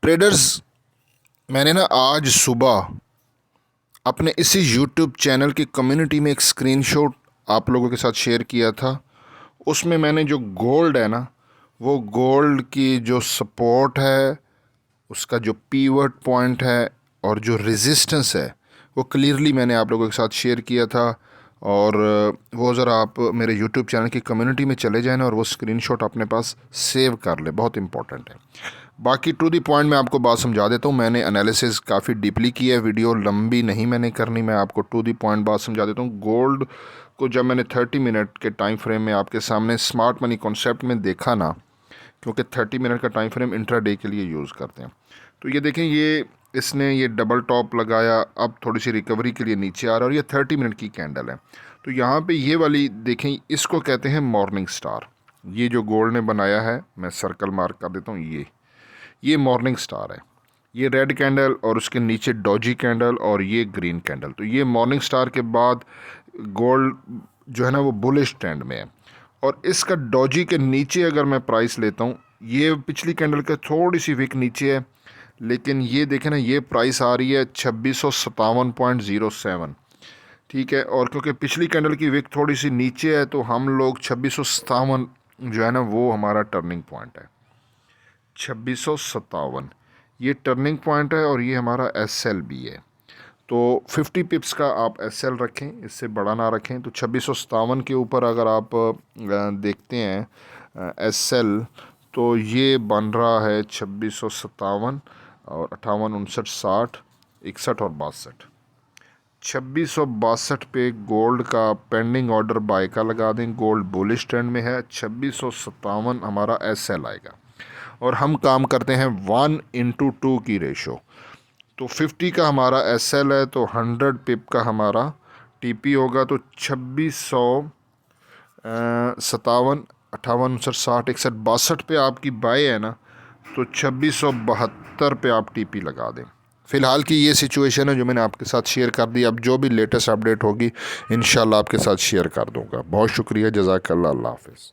Traders, मैंने ना आज सुबह अपने इसी यूट्यूब चैनल की कम्युनिटी में एक स्क्रीनशॉट आप लोगों के साथ शेयर किया था। उसमें मैंने जो गोल्ड है ना, वो गोल्ड की जो सपोर्ट है, उसका जो पीवट पॉइंट है और जो रेजिस्टेंस है, वो क्लियरली मैंने आप लोगों के साथ शेयर किया था। और वो ज़रा आप मेरे यूट्यूब चैनल की कम्युनिटी में चले जाएं और वो स्क्रीनशॉट अपने पास सेव कर ले, बहुत इंपॉर्टेंट है। बाकी टू दी पॉइंट मैं आपको बात समझा देता हूँ। मैंने एनालिसिस काफ़ी डीपली की है, वीडियो लंबी नहीं मैंने करनी, मैं आपको टू दी पॉइंट बात समझा देता हूँ। गोल्ड को जब मैंने 30 मिनट के टाइम फ्रेम में आपके सामने स्मार्ट मनी कॉन्सेप्ट में देखा ना, क्योंकि 30 मिनट का टाइम फ्रेम इंट्राडे के लिए यूज़ करते हैं, तो ये देखें, इसने ये डबल टॉप लगाया, अब थोड़ी सी रिकवरी के लिए नीचे आ रहा है और ये 30 मिनट की कैंडल है। तो यहाँ पे ये वाली देखें, इसको कहते हैं मॉर्निंग स्टार। ये जो गोल्ड ने बनाया है, मैं सर्कल मार्क कर देता हूँ, ये मॉर्निंग स्टार है। ये रेड कैंडल और उसके नीचे डॉजी कैंडल और ये ग्रीन कैंडल। तो ये मॉर्निंग स्टार के बाद गोल्ड जो है ना वो बुलिश ट्रेंड में है। और इसका डॉजी के नीचे अगर मैं प्राइस लेता हूँ, ये पिछली कैंडल के थोड़ी सी विक नीचे है, लेकिन ये देखें ना, ये प्राइस आ रही है 2657.07। ठीक है, और क्योंकि पिछली कैंडल की विक थोड़ी सी नीचे है, तो हम लोग 2657 जो है ना वो हमारा टर्निंग पॉइंट है। 2657 ये टर्निंग पॉइंट है और ये हमारा SL भी है। तो 50 पिप्स का आप SL रखें, इससे बड़ा ना रखें। तो 2657 के ऊपर अगर आप देखते हैं SL, तो ये बन रहा है 2657 और 58, 59, 60, 61 और 62। 2662 पे गोल्ड का पेंडिंग ऑर्डर बाय का लगा दें। गोल्ड बुलिश ट्रेंड में है। 2657 हमारा SL आएगा और हम काम करते हैं 1:2 की रेशो। तो 50 का हमारा SL है, तो 100 पिप का हमारा TP होगा। तो 2757, 58, 59, 60, 61, 62 पे आपकी बाय है ना, तो 2672 पे आप TP लगा दें। फ़िलहाल की ये सिचुएशन है जो मैंने आपके साथ शेयर कर दी। अब जो भी लेटेस्ट अपडेट होगी इंशाल्लाह आपके साथ शेयर कर दूंगा। बहुत शुक्रिया, जज़ाकल्लाह, अल्लाह हाफ़िज़।